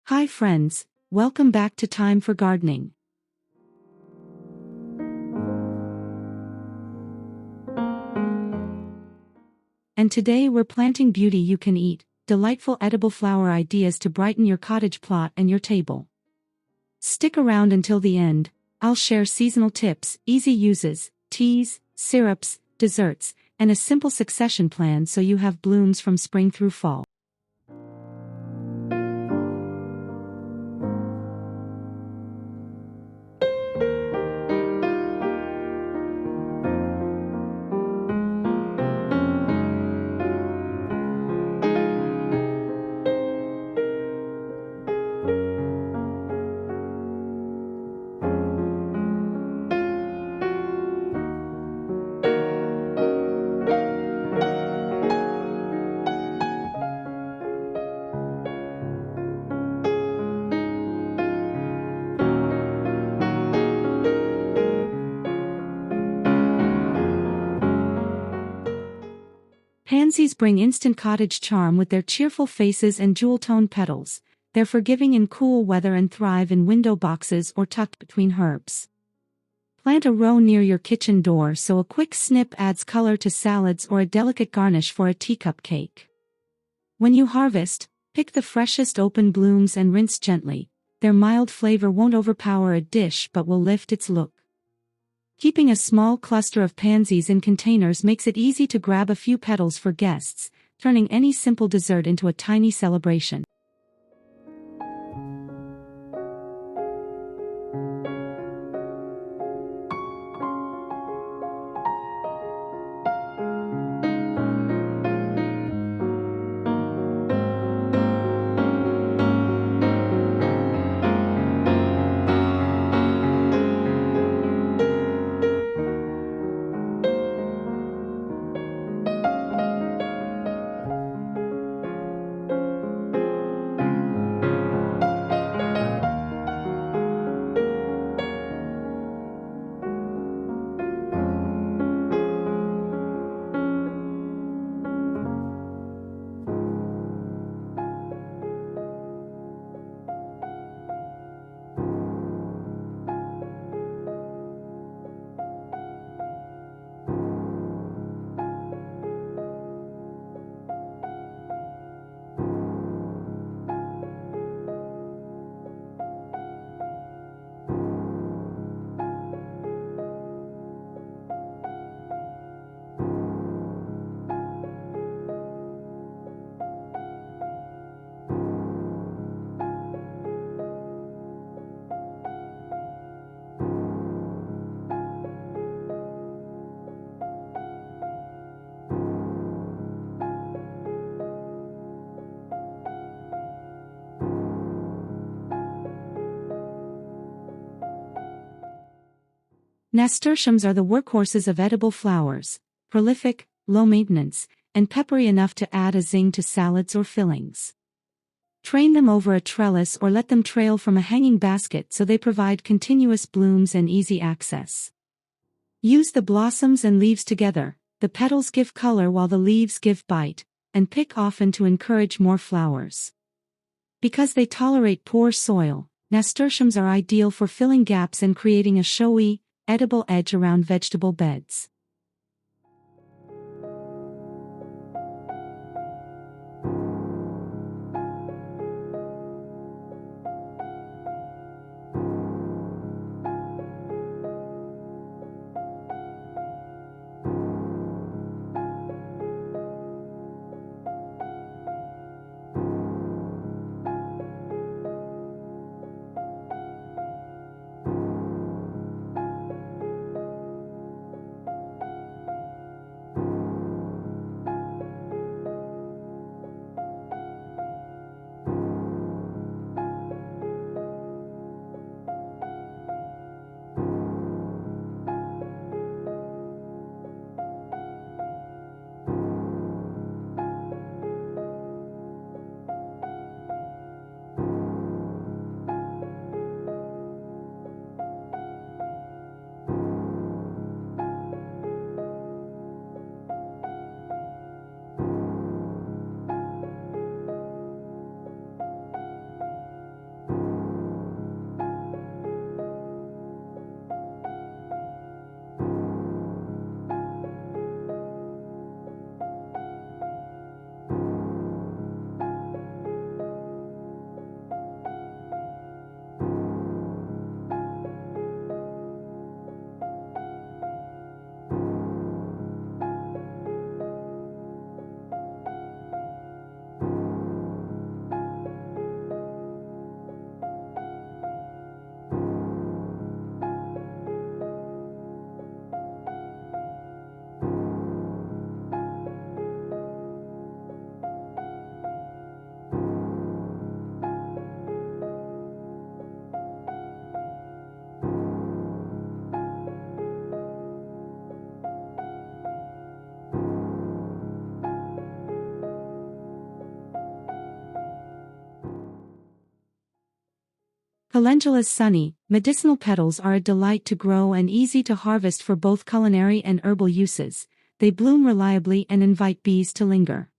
Hi friends, welcome back to Time for Gardening. And today we're planting beauty you can eat, delightful edible flower ideas to brighten your cottage plot and your table. Stick around until the end. I'll share seasonal tips, easy uses, teas, syrups, desserts, and a simple succession plan so you have blooms from spring through fall. Pansies bring instant cottage charm with their cheerful faces and jewel-toned petals. They're forgiving in cool weather and thrive in window boxes or tucked between herbs. Plant a row near your kitchen door so a quick snip adds color to salads or a delicate garnish for a teacup cake. When you harvest, pick the freshest open blooms and rinse gently. Their mild flavor won't overpower a dish but will lift its look. Keeping a small cluster of pansies in containers makes it easy to grab a few petals for guests, turning any simple dessert into a tiny celebration. Nasturtiums are the workhorses of edible flowers, prolific, low maintenance, and peppery enough to add a zing to salads or fillings. Train them over a trellis or let them trail from a hanging basket so they provide continuous blooms and easy access. Use the blossoms and leaves together. The petals give color while the leaves give bite, and pick often to encourage more flowers. Because they tolerate poor soil, nasturtiums are ideal for filling gaps and creating a showy, edible edge around vegetable beds. Calendula's sunny, medicinal petals are a delight to grow and easy to harvest for both culinary and herbal uses. They bloom reliably and invite bees to linger.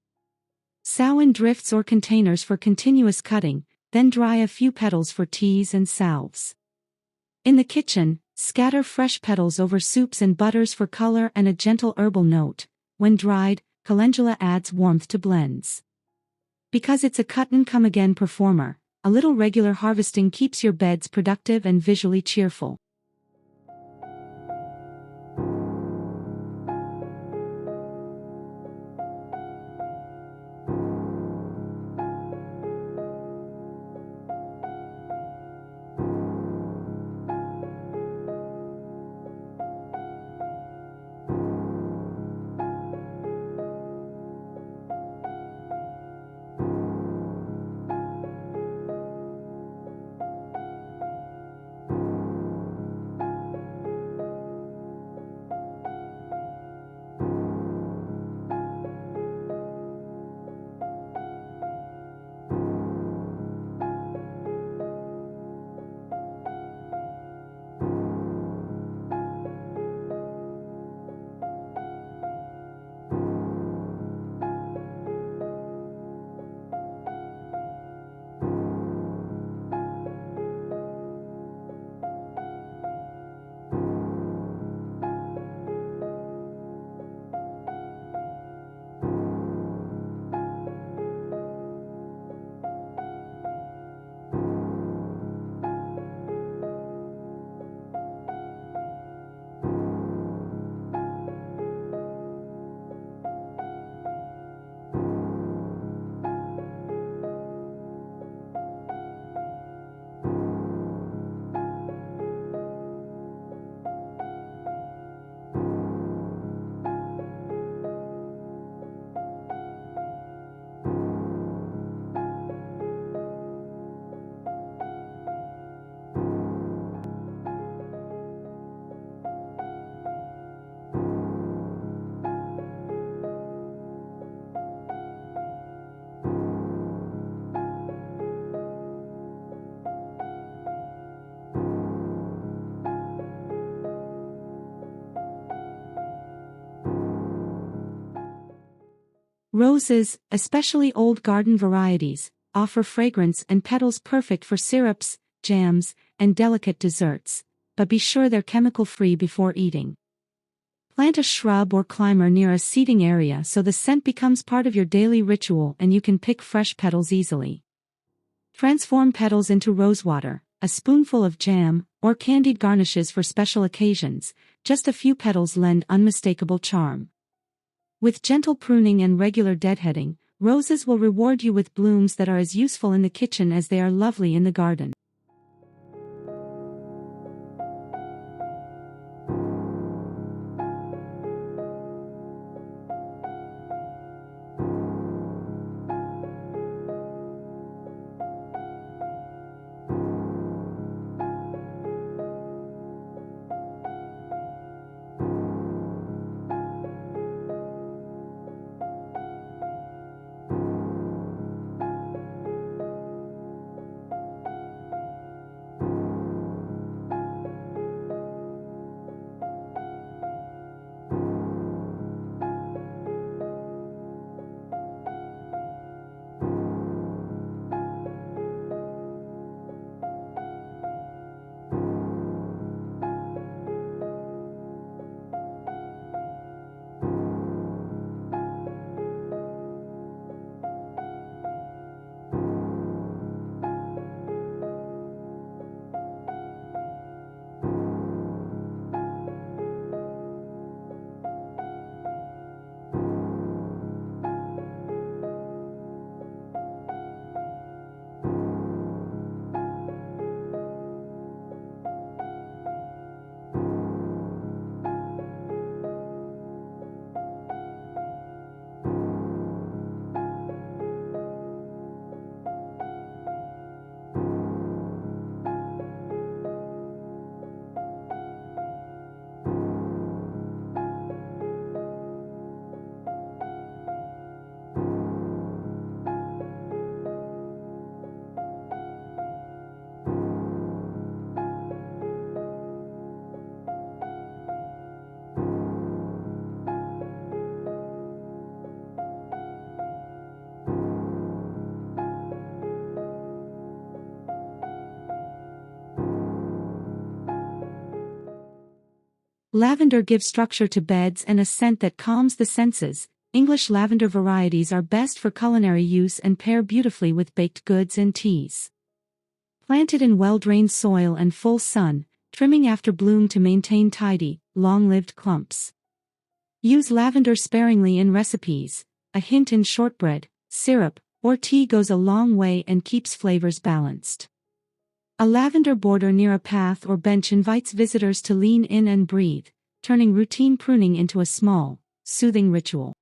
Sow in drifts or containers for continuous cutting, then dry a few petals for teas and salves. In the kitchen, scatter fresh petals over soups and butters for color and a gentle herbal note. When dried, calendula adds warmth to blends. Because it's a cut-and-come-again performer, a little regular harvesting keeps your beds productive and visually cheerful. Roses, especially old garden varieties, offer fragrance and petals perfect for syrups, jams, and delicate desserts, but be sure they're chemical-free before eating. Plant a shrub or climber near a seating area so the scent becomes part of your daily ritual and you can pick fresh petals easily. Transform petals into rosewater, a spoonful of jam, or candied garnishes for special occasions. Just a few petals lend unmistakable charm. With gentle pruning and regular deadheading, roses will reward you with blooms that are as useful in the kitchen as they are lovely in the garden. Lavender gives structure to beds and a scent that calms the senses. English lavender varieties are best for culinary use and pair beautifully with baked goods and teas. Planted in well-drained soil and full sun, trimming after bloom to maintain tidy, long-lived clumps. Use lavender sparingly in recipes. A hint in shortbread, syrup, or tea goes a long way and keeps flavors balanced. A lavender border near a path or bench invites visitors to lean in and breathe, turning routine pruning into a small, soothing ritual.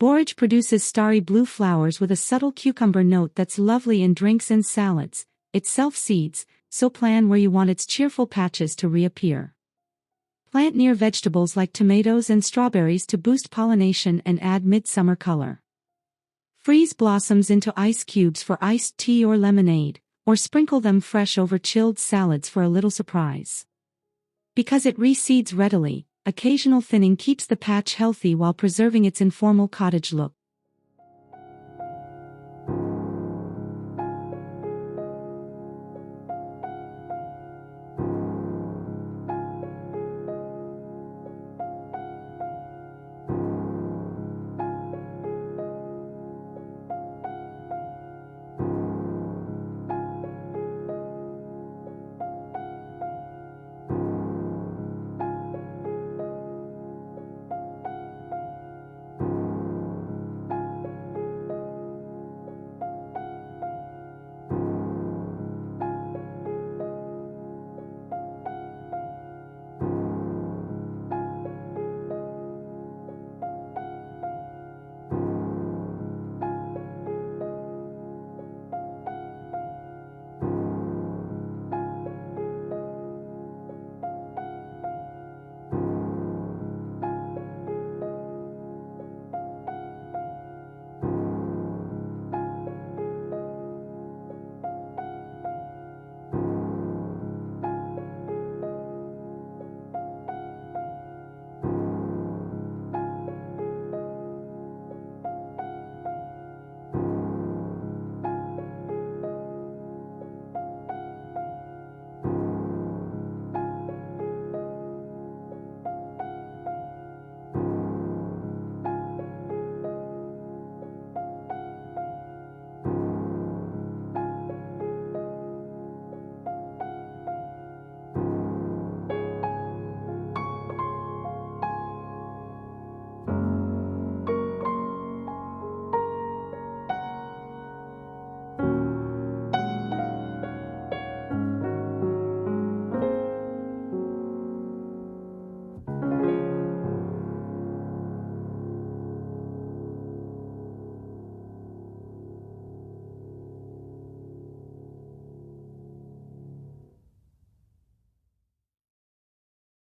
Borage produces starry blue flowers with a subtle cucumber note that's lovely in drinks and salads. It self-seeds, so plan where you want its cheerful patches to reappear. Plant near vegetables like tomatoes and strawberries to boost pollination and add midsummer color. Freeze blossoms into ice cubes for iced tea or lemonade, or sprinkle them fresh over chilled salads for a little surprise. Because it reseeds readily, occasional thinning keeps the patch healthy while preserving its informal cottage look.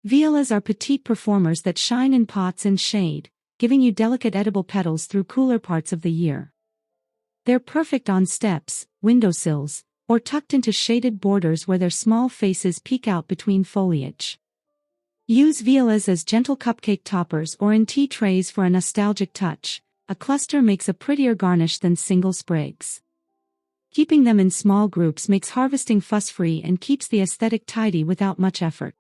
Violas are petite performers that shine in pots and shade, giving you delicate edible petals through cooler parts of the year. They're perfect on steps, windowsills, or tucked into shaded borders where their small faces peek out between foliage. Use violas as gentle cupcake toppers or in tea trays for a nostalgic touch. A cluster makes a prettier garnish than single sprigs. Keeping them in small groups makes harvesting fuss-free and keeps the aesthetic tidy without much effort.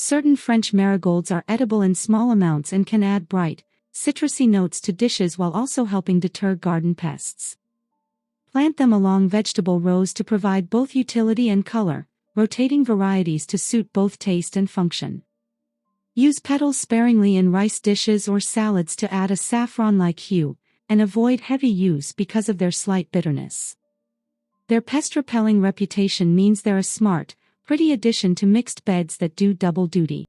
Certain French marigolds are edible in small amounts and can add bright, citrusy notes to dishes while also helping deter garden pests. Plant them along vegetable rows to provide both utility and color, rotating varieties to suit both taste and function. Use petals sparingly in rice dishes or salads to add a saffron-like hue, and avoid heavy use because of their slight bitterness. Their pest-repelling reputation means they're a smart, pretty addition to mixed beds that do double duty.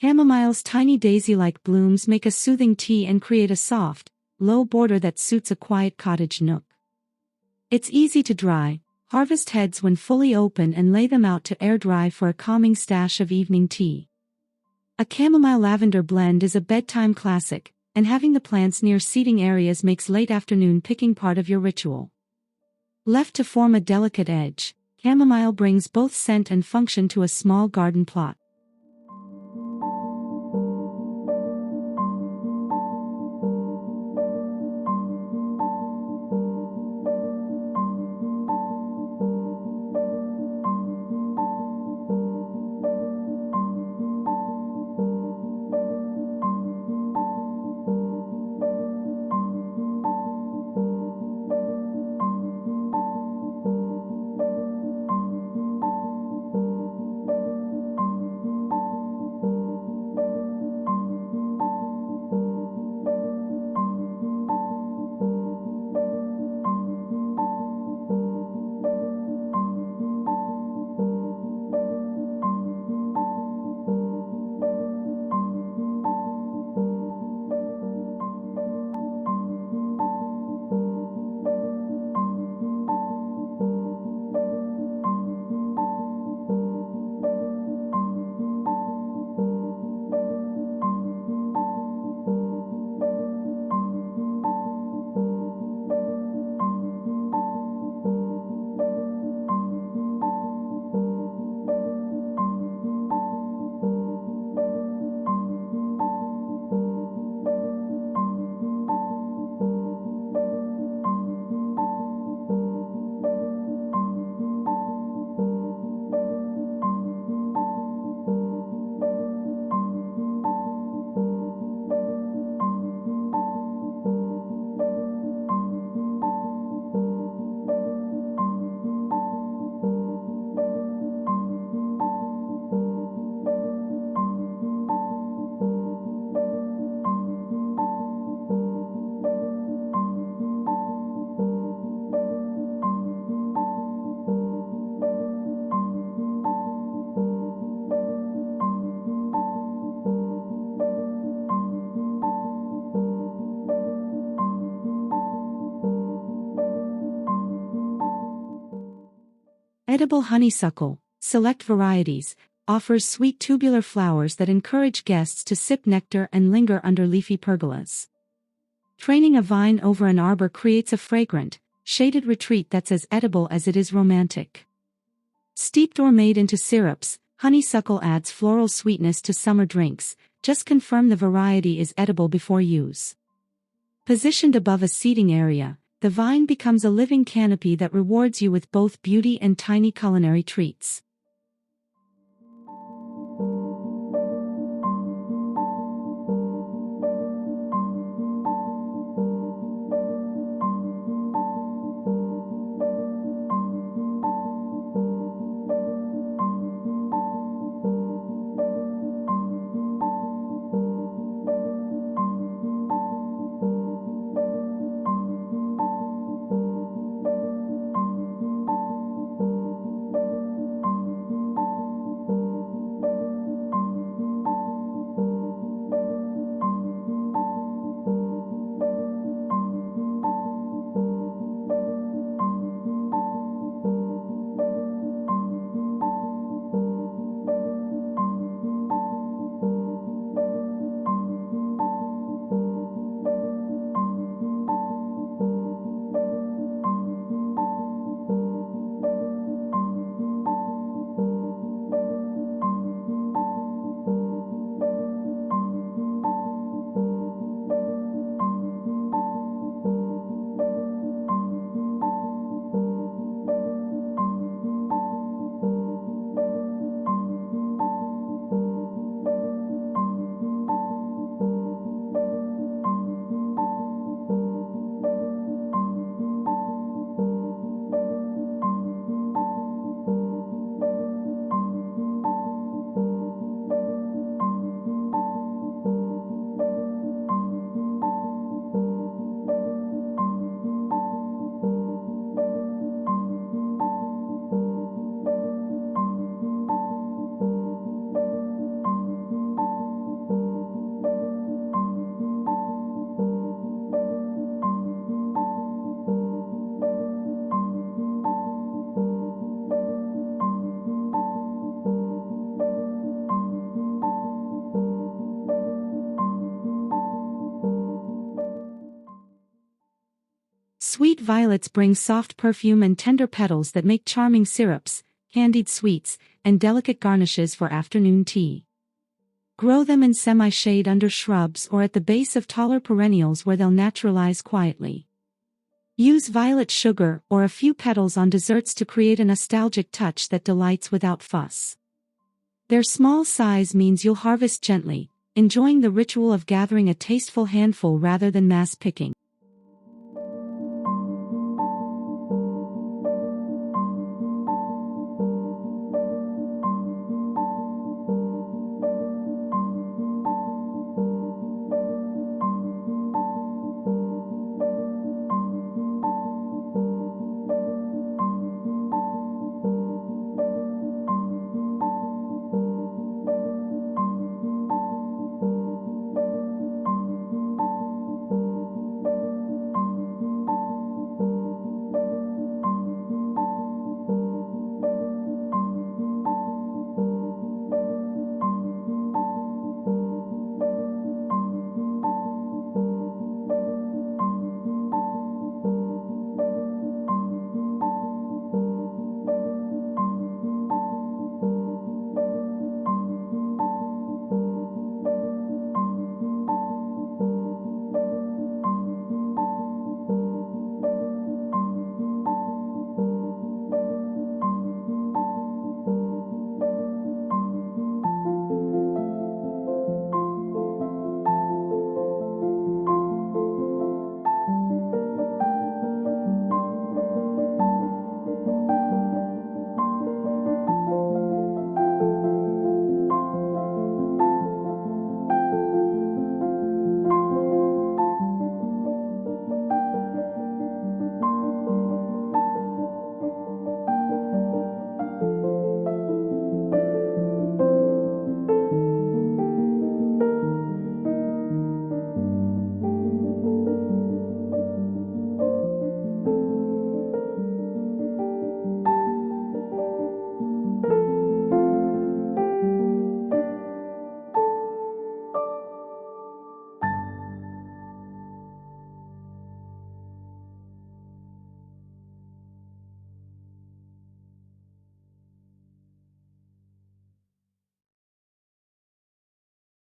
Chamomile's tiny daisy-like blooms make a soothing tea and create a soft, low border that suits a quiet cottage nook. It's easy to dry. Harvest heads when fully open and lay them out to air dry for a calming stash of evening tea. A chamomile lavender blend is a bedtime classic, and having the plants near seating areas makes late afternoon picking part of your ritual. Left to form a delicate edge, chamomile brings both scent and function to a small garden plot. Edible honeysuckle, select varieties, offers sweet tubular flowers that encourage guests to sip nectar and linger under leafy pergolas. Training a vine over an arbor creates a fragrant, shaded retreat that's as edible as it is romantic. Steeped or made into syrups, honeysuckle adds floral sweetness to summer drinks. Just confirm the variety is edible before use. Positioned above a seating area, the vine becomes a living canopy that rewards you with both beauty and tiny culinary treats. Sweet violets bring soft perfume and tender petals that make charming syrups, candied sweets, and delicate garnishes for afternoon tea. Grow them in semi-shade under shrubs or at the base of taller perennials where they'll naturalize quietly. Use violet sugar or a few petals on desserts to create a nostalgic touch that delights without fuss. Their small size means you'll harvest gently, enjoying the ritual of gathering a tasteful handful rather than mass picking.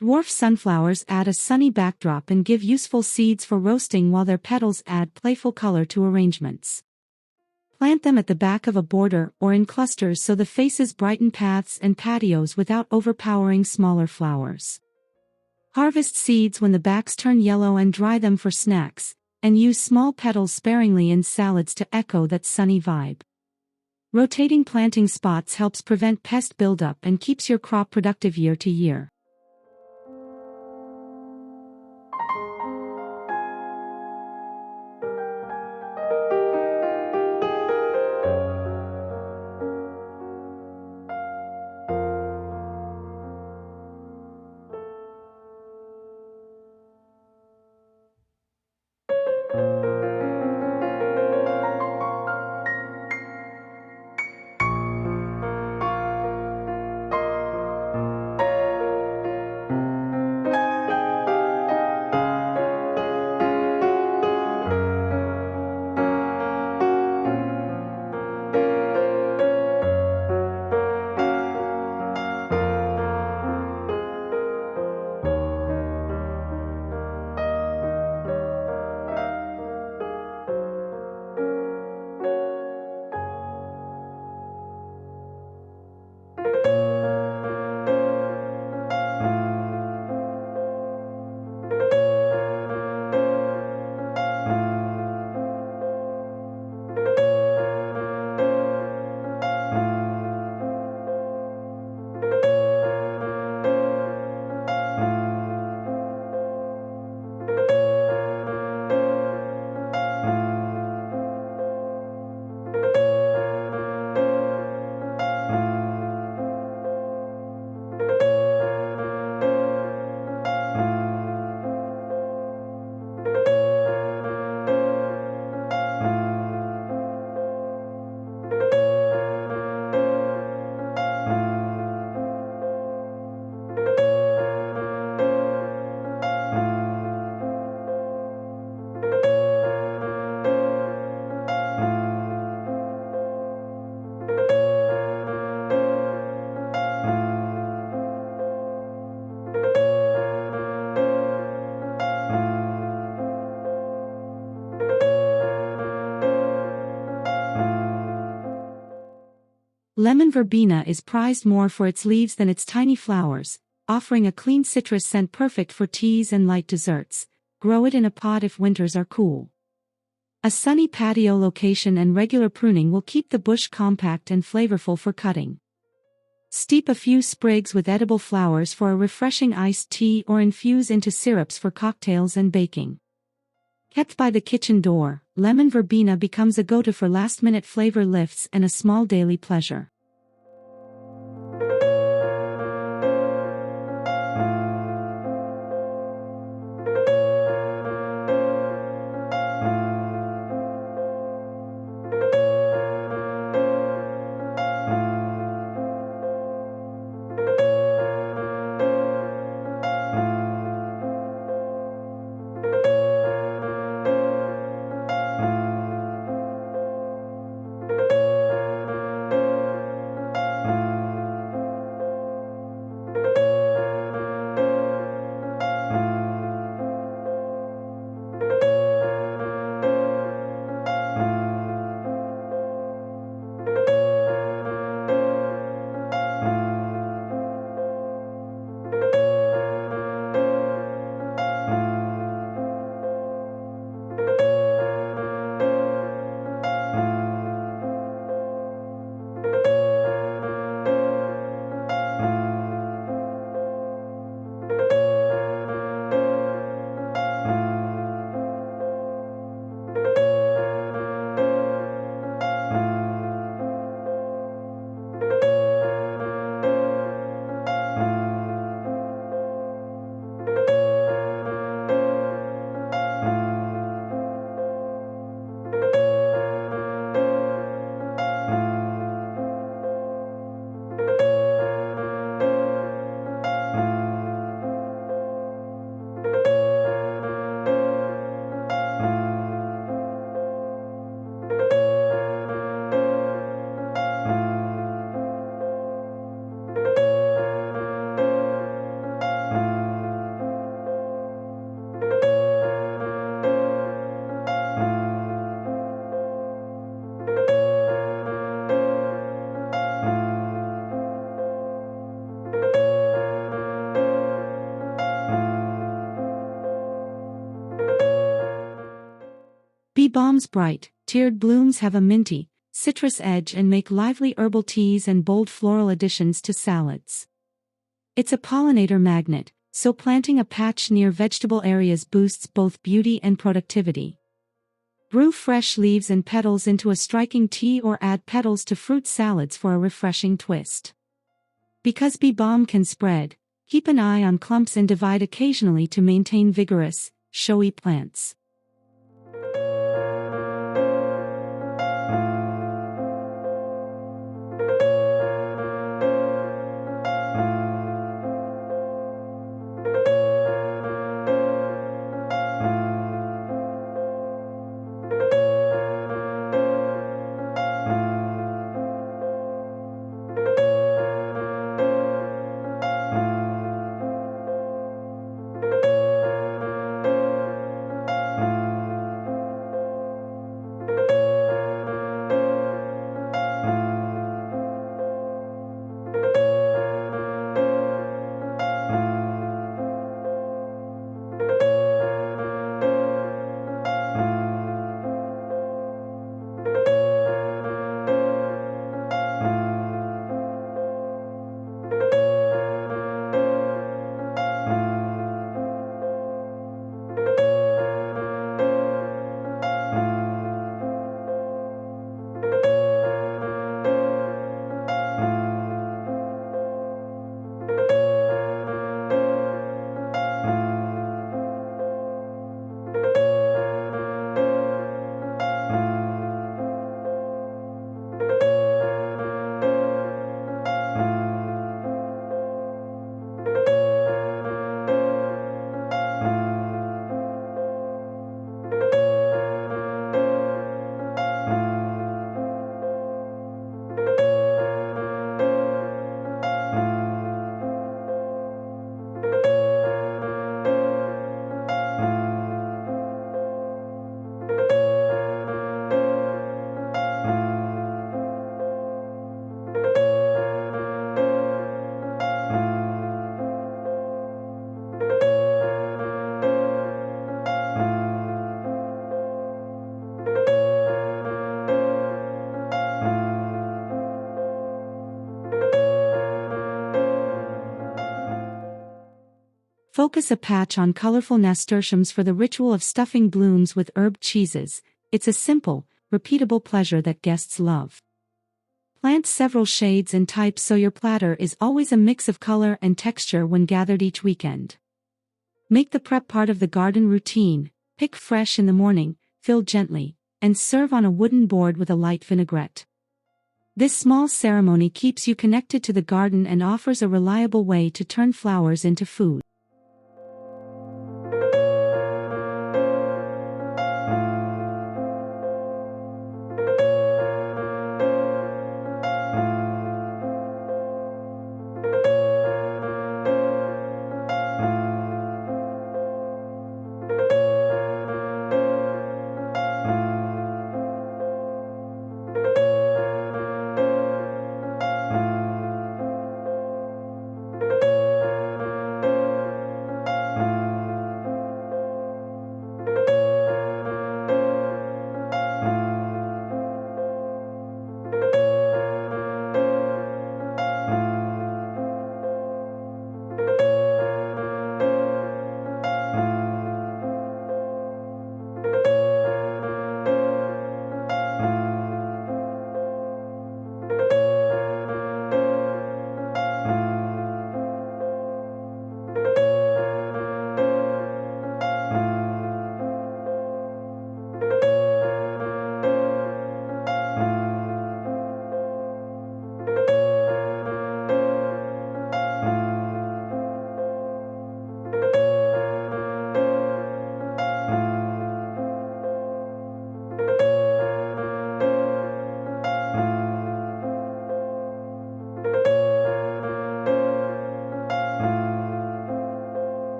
Dwarf sunflowers add a sunny backdrop and give useful seeds for roasting, while their petals add playful color to arrangements. Plant them at the back of a border or in clusters so the faces brighten paths and patios without overpowering smaller flowers. Harvest seeds when the backs turn yellow and dry them for snacks, and use small petals sparingly in salads to echo that sunny vibe. Rotating planting spots helps prevent pest buildup and keeps your crop productive year to year. Lemon verbena is prized more for its leaves than its tiny flowers, offering a clean citrus scent perfect for teas and light desserts. Grow it in a pot if winters are cool. A sunny patio location and regular pruning will keep the bush compact and flavorful for cutting. Steep a few sprigs with edible flowers for a refreshing iced tea or infuse into syrups for cocktails and baking. Kept by the kitchen door, lemon verbena becomes a go-to for last-minute flavor lifts and a small daily pleasure. Bee balm's bright, tiered blooms have a minty, citrus edge and make lively herbal teas and bold floral additions to salads. It's a pollinator magnet, so planting a patch near vegetable areas boosts both beauty and productivity. Brew fresh leaves and petals into a striking tea or add petals to fruit salads for a refreshing twist. Because bee balm can spread, keep an eye on clumps and divide occasionally to maintain vigorous, showy plants. Focus a patch on colorful nasturtiums for the ritual of stuffing blooms with herb cheeses. It's a simple, repeatable pleasure that guests love. Plant several shades and types so your platter is always a mix of color and texture when gathered each weekend. Make the prep part of the garden routine. Pick fresh in the morning, fill gently, and serve on a wooden board with a light vinaigrette. This small ceremony keeps you connected to the garden and offers a reliable way to turn flowers into food.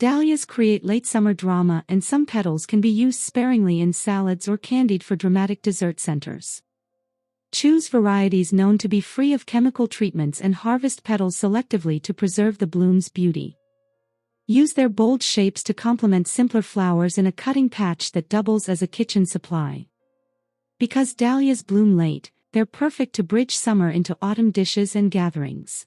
Dahlias create late summer drama, and some petals can be used sparingly in salads or candied for dramatic dessert centers. Choose varieties known to be free of chemical treatments and harvest petals selectively to preserve the bloom's beauty. Use their bold shapes to complement simpler flowers in a cutting patch that doubles as a kitchen supply. Because dahlias bloom late, they're perfect to bridge summer into autumn dishes and gatherings.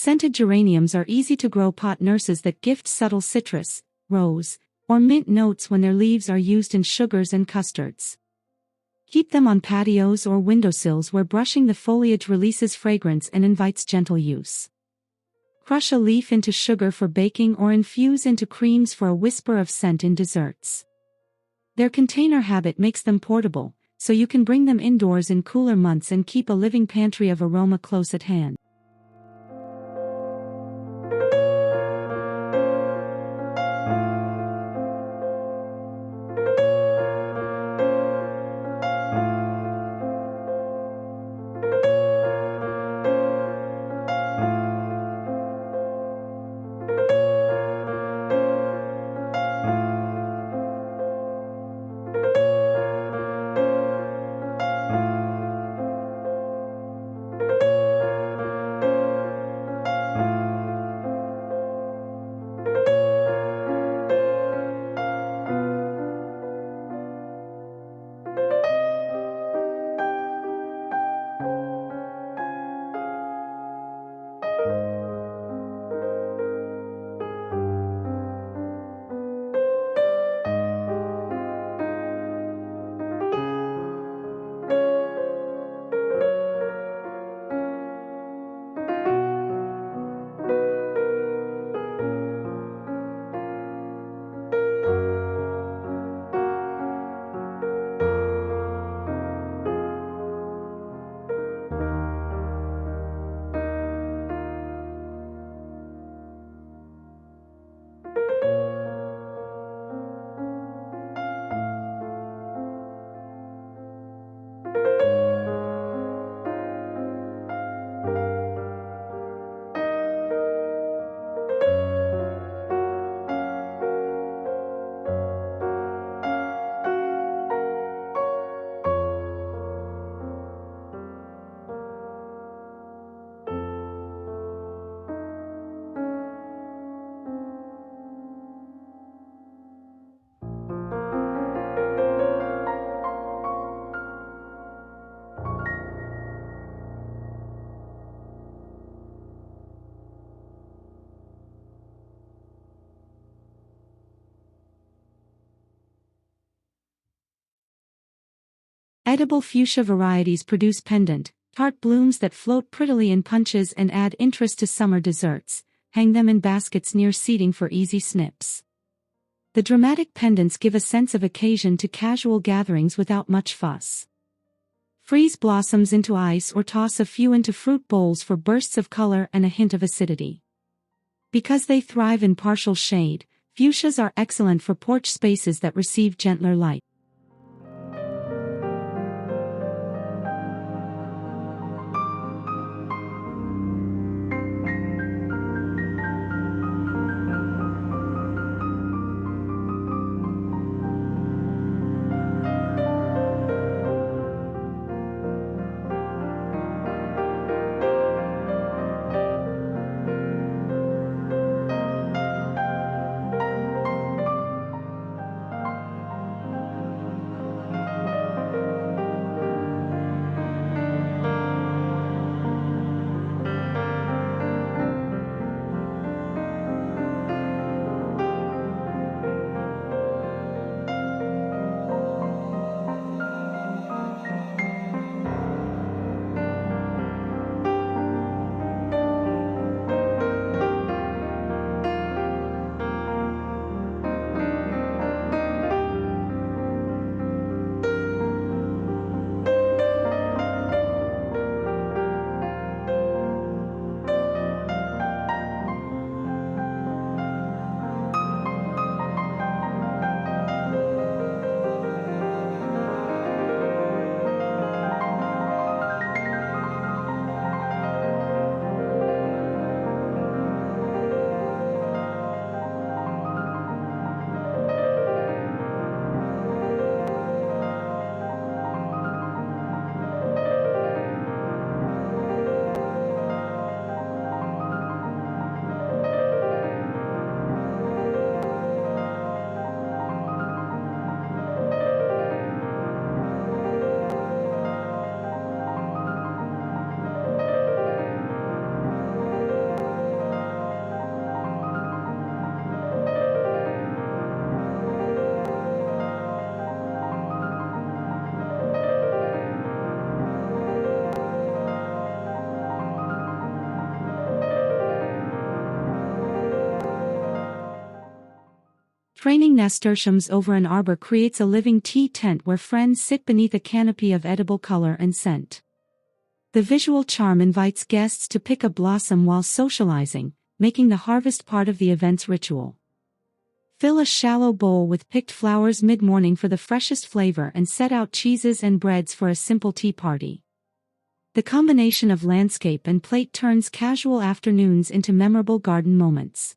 Scented geraniums are easy-to-grow pot nurses that gift subtle citrus, rose, or mint notes when their leaves are used in sugars and custards. Keep them on patios or windowsills where brushing the foliage releases fragrance and invites gentle use. Crush a leaf into sugar for baking or infuse into creams for a whisper of scent in desserts. Their container habit makes them portable, so you can bring them indoors in cooler months and keep a living pantry of aroma close at hand. Edible fuchsia varieties produce pendant, tart blooms that float prettily in punches and add interest to summer desserts. Hang them in baskets near seating for easy snips. The dramatic pendants give a sense of occasion to casual gatherings without much fuss. Freeze blossoms into ice or toss a few into fruit bowls for bursts of color and a hint of acidity. Because they thrive in partial shade, fuchsias are excellent for porch spaces that receive gentler light. Craning nasturtiums over an arbor creates a living tea tent where friends sit beneath a canopy of edible color and scent. The visual charm invites guests to pick a blossom while socializing, making the harvest part of the event's ritual. Fill a shallow bowl with picked flowers mid-morning for the freshest flavor and set out cheeses and breads for a simple tea party. The combination of landscape and plate turns casual afternoons into memorable garden moments.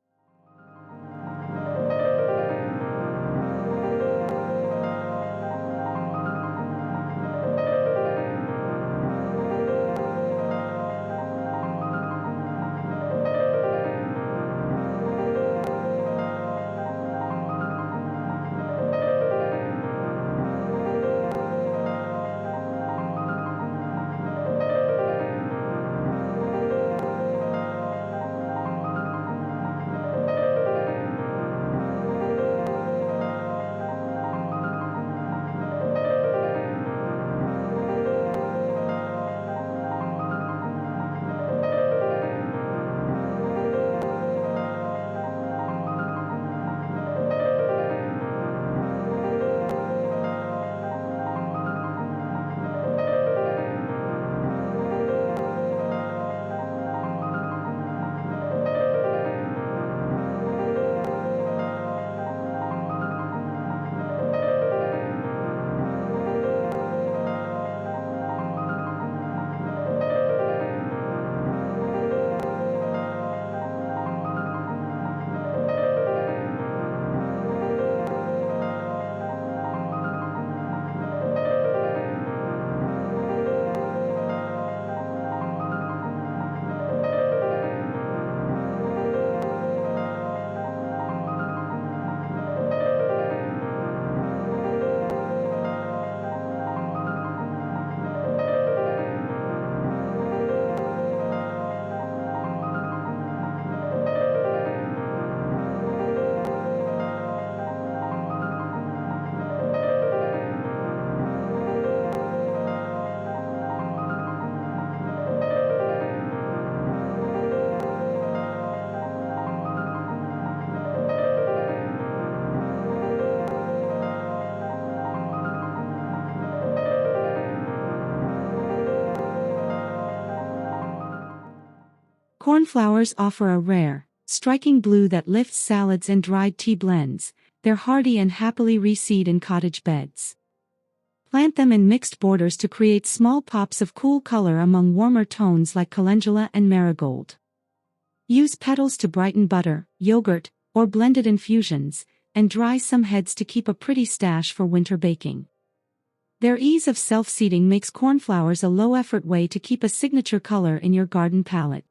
Cornflowers offer a rare, striking blue that lifts salads and dried tea blends. They're hardy and happily reseed in cottage beds. Plant them in mixed borders to create small pops of cool color among warmer tones like Calendula and Marigold. Use petals to brighten butter, yogurt, or blended infusions, and dry some heads to keep a pretty stash for winter baking. Their ease of self-seeding makes cornflowers a low-effort way to keep a signature color in your garden palette.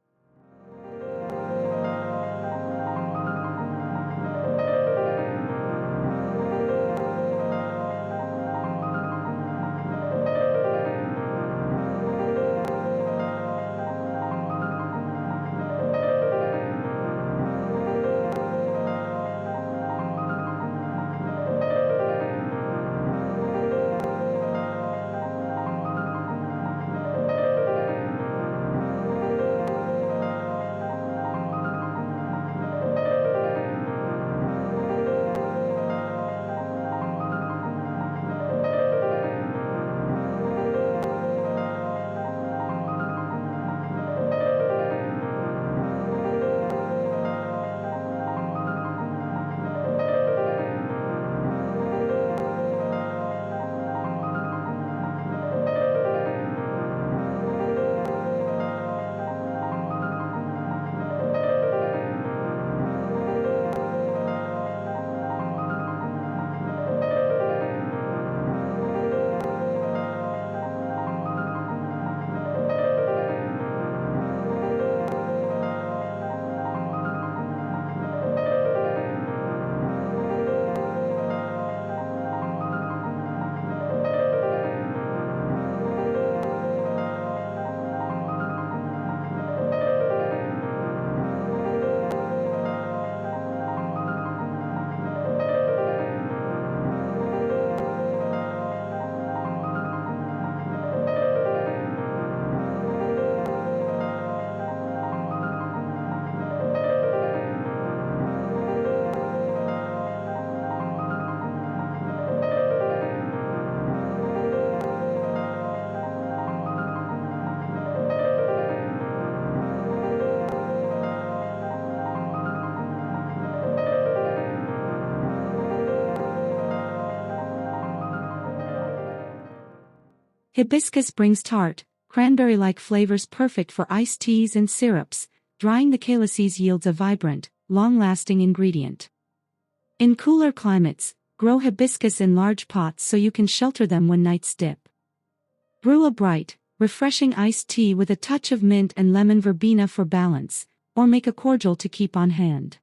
Hibiscus brings tart, cranberry-like flavors perfect for iced teas and syrups. Drying the calyces yields a vibrant, long-lasting ingredient. In cooler climates, grow hibiscus in large pots so you can shelter them when nights dip. Brew a bright, refreshing iced tea with a touch of mint and lemon verbena for balance, or make a cordial to keep on hand.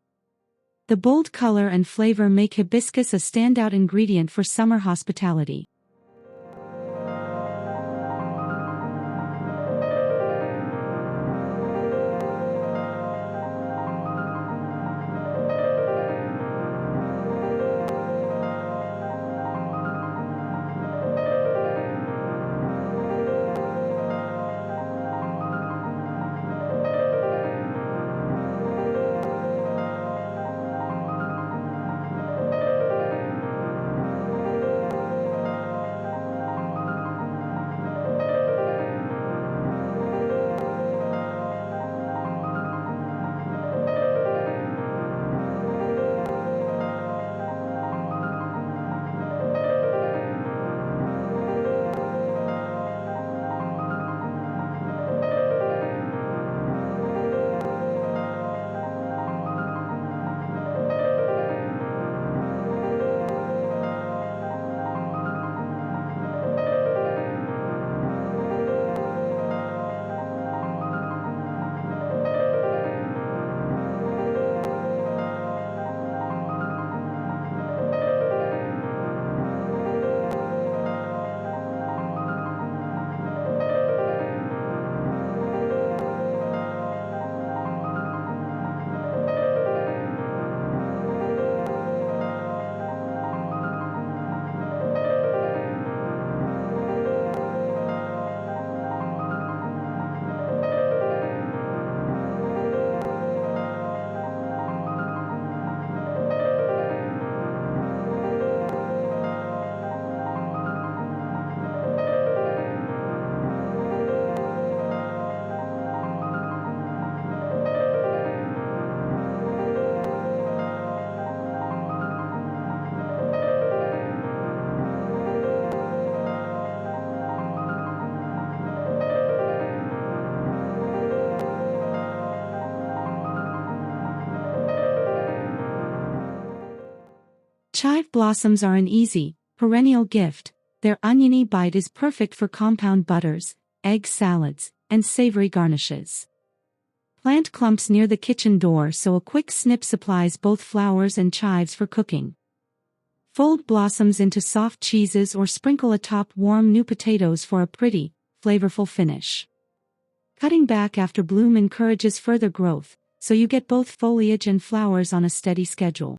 The bold color and flavor make hibiscus a standout ingredient for summer hospitality. Chive blossoms are an easy, perennial gift. Their oniony bite is perfect for compound butters, egg salads, and savory garnishes. Plant clumps near the kitchen door so a quick snip supplies both flowers and chives for cooking. Fold blossoms into soft cheeses or sprinkle atop warm new potatoes for a pretty, flavorful finish. Cutting back after bloom encourages further growth, so you get both foliage and flowers on a steady schedule.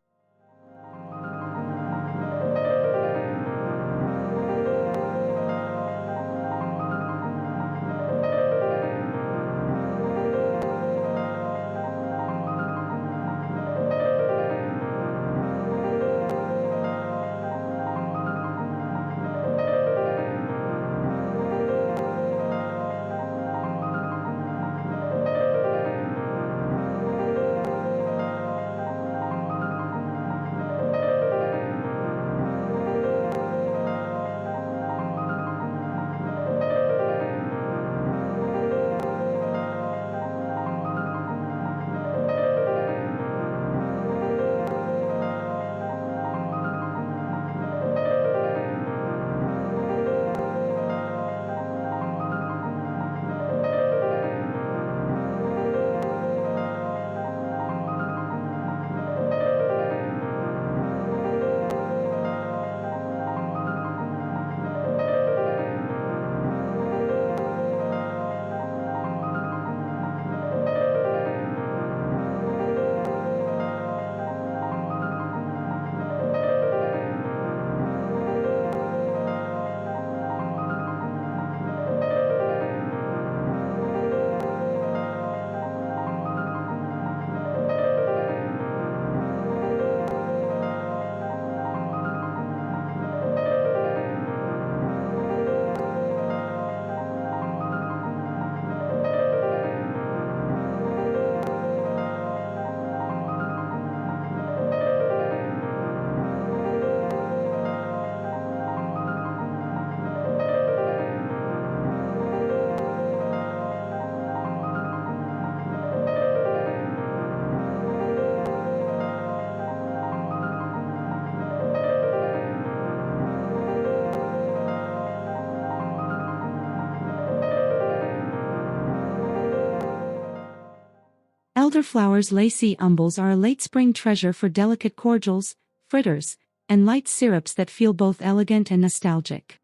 Elderflower's lacy umbels are a late spring treasure for delicate cordials, fritters, and light syrups that feel both elegant and nostalgic.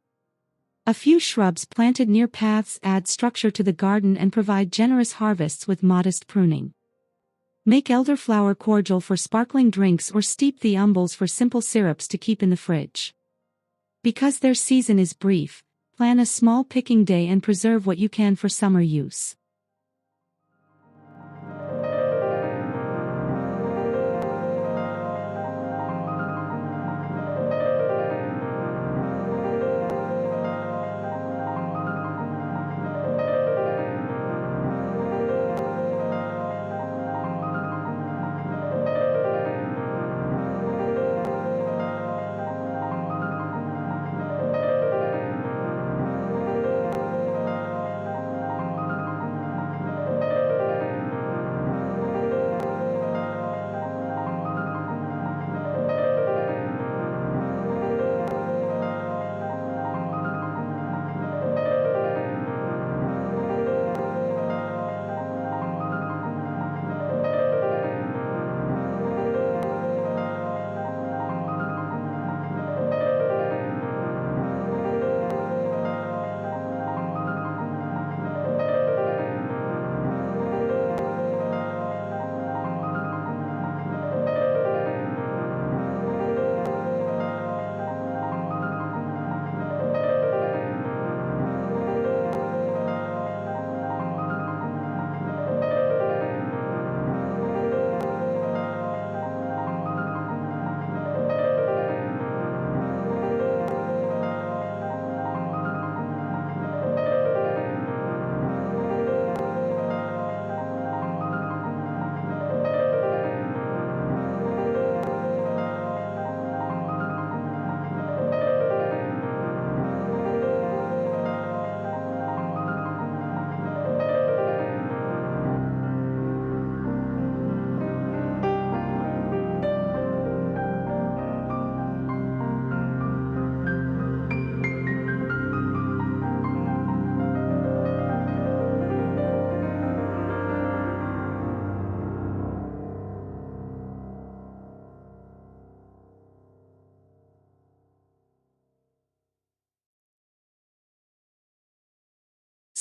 A few shrubs planted near paths add structure to the garden and provide generous harvests with modest pruning. Make elderflower cordial for sparkling drinks or steep the umbels for simple syrups to keep in the fridge. Because their season is brief, plan a small picking day and preserve what you can for summer use.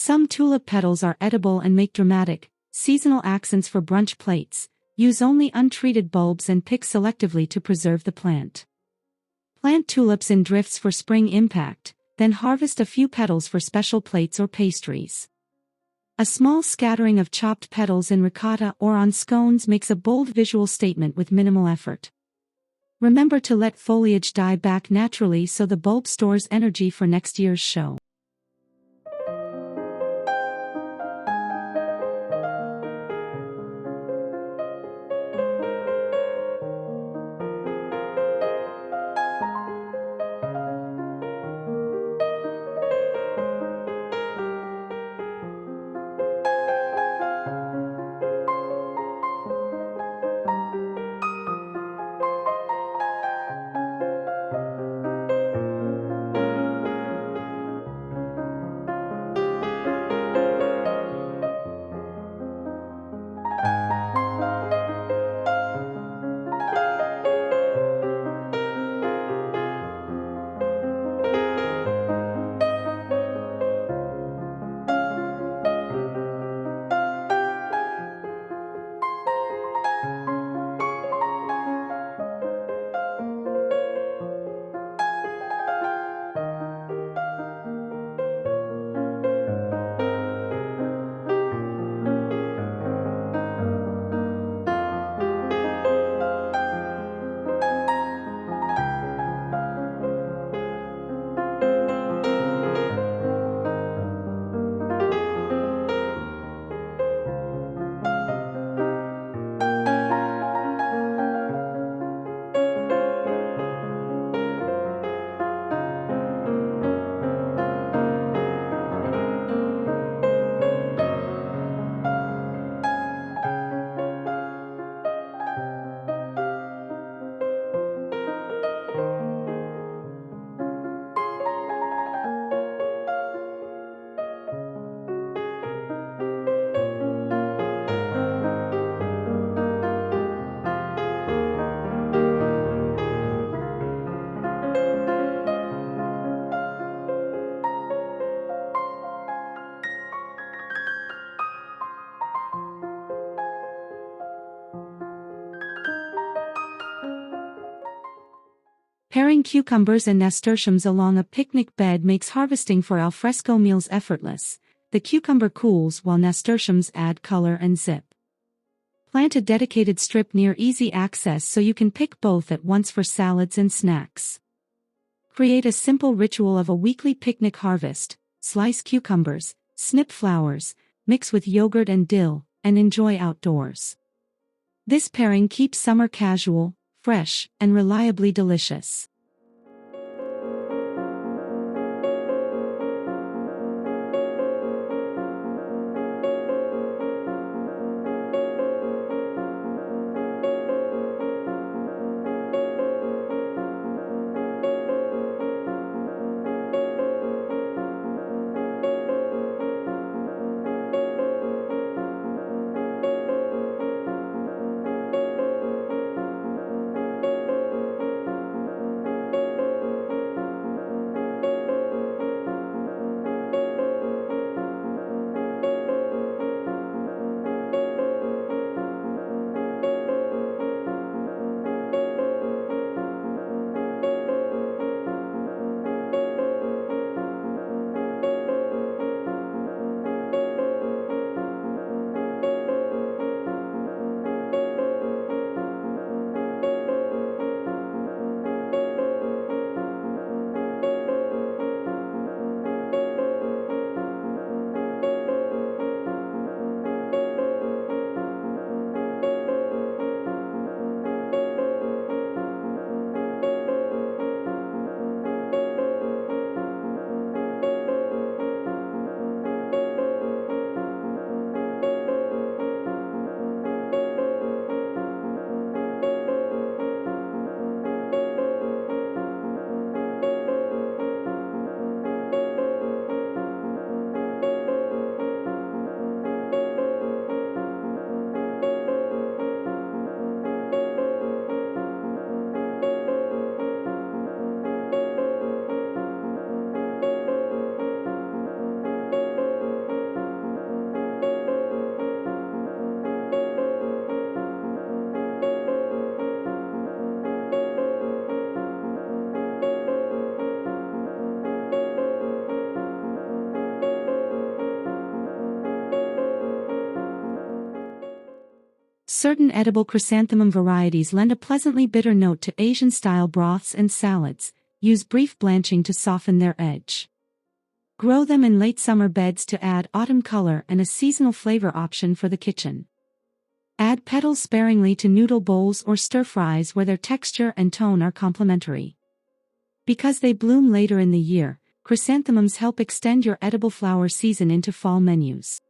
Some tulip petals are edible and make dramatic, seasonal accents for brunch plates. Use only untreated bulbs and pick selectively to preserve the plant. Plant tulips in drifts for spring impact, then harvest a few petals for special plates or pastries. A small scattering of chopped petals in ricotta or on scones makes a bold visual statement with minimal effort. Remember to let foliage die back naturally so the bulb stores energy for next year's show. Pairing cucumbers and nasturtiums along a picnic bed makes harvesting for alfresco meals effortless. The cucumber cools while nasturtiums add color and zip. Plant a dedicated strip near easy access so you can pick both at once for salads and snacks. Create a simple ritual of a weekly picnic harvest. Slice cucumbers, snip flowers, mix with yogurt and dill, and enjoy outdoors. This pairing keeps summer casual, fresh, and reliably delicious. Certain edible chrysanthemum varieties lend a pleasantly bitter note to Asian-style broths and salads. Use brief blanching to soften their edge. Grow them in late summer beds to add autumn color and a seasonal flavor option for the kitchen. Add petals sparingly to noodle bowls or stir-fries where their texture and tone are complementary. Because they bloom later in the year, chrysanthemums help extend your edible flower season into fall menus.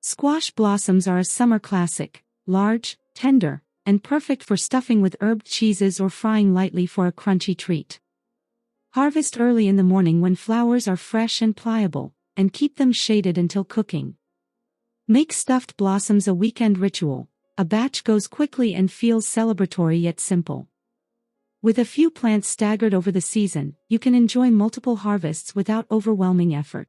Squash blossoms are a summer classic, large, tender, and perfect for stuffing with herbed cheeses or frying lightly for a crunchy treat. Harvest early in the morning when flowers are fresh and pliable, and keep them shaded until cooking. Make stuffed blossoms a weekend ritual. A batch goes quickly and feels celebratory yet simple. With a few plants staggered over the season, you can enjoy multiple harvests without overwhelming effort.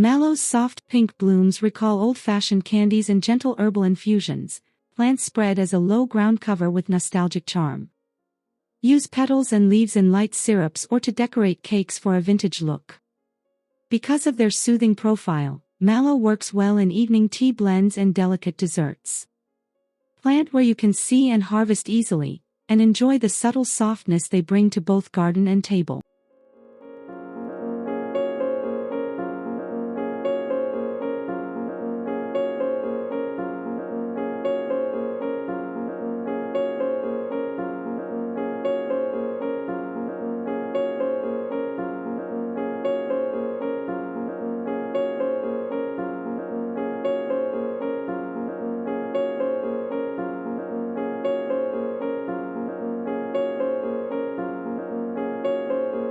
Mallow's soft pink blooms recall old-fashioned candies and gentle herbal infusions. Plants spread as a low ground cover with nostalgic charm. Use petals and leaves in light syrups or to decorate cakes for a vintage look. Because of their soothing profile, mallow works well in evening tea blends and delicate desserts. Plant where you can see and harvest easily, and enjoy the subtle softness they bring to both garden and table. Thank you. Thank you.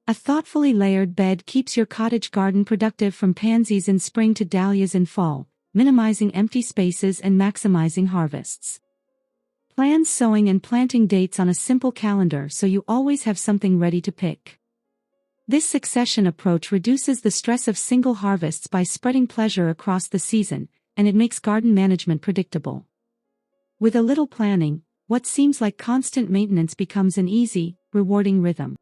A thoughtfully layered bed keeps your cottage garden productive from pansies in spring to dahlias in fall, minimizing empty spaces and maximizing harvests. Plan sowing and planting dates on a simple calendar so you always have something ready to pick. This succession approach reduces the stress of single harvests by spreading pleasure across the season, and it makes garden management predictable. With a little planning, what seems like constant maintenance becomes an easy, rewarding rhythm.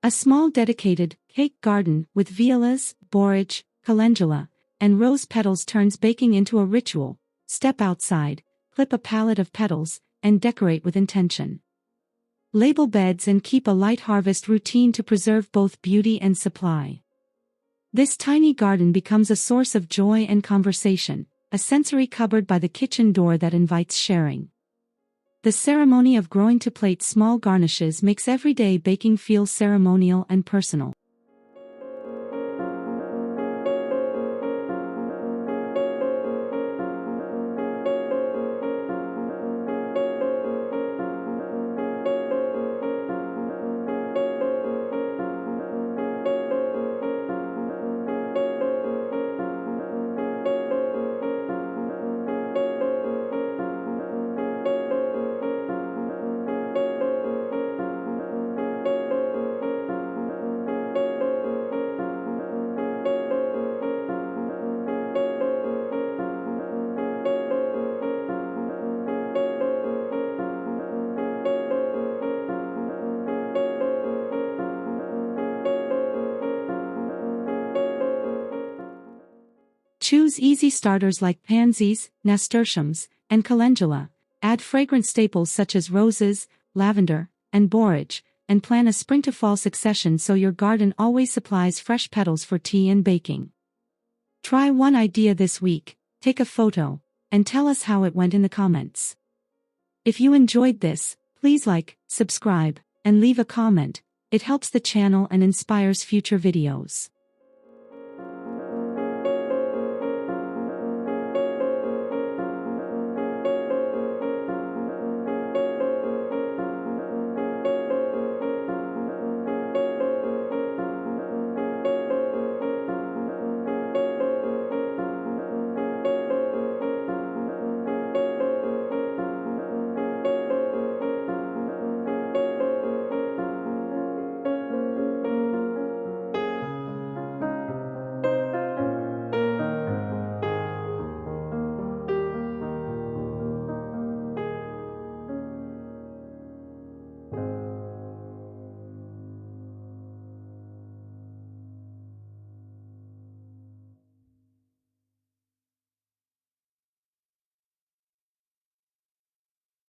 A small dedicated cake garden with Violas, Borage, Calendula, and rose petals turns baking into a ritual. Step outside, clip a palette of petals, and decorate with intention. Label beds and keep a light harvest routine to preserve both beauty and supply. This tiny garden becomes a source of joy and conversation, a sensory cupboard by the kitchen door that invites sharing. The ceremony of growing to plate small garnishes makes everyday baking feel ceremonial and personal. Choose easy starters like Pansies, Nasturtiums, and Calendula. Add fragrant staples such as roses, lavender, and borage, and plan a spring to fall succession so your garden always supplies fresh petals for tea and baking. Try one idea this week, take a photo, and tell us how it went in the comments. If you enjoyed this, please like, subscribe, and leave a comment. It helps the channel and inspires future videos.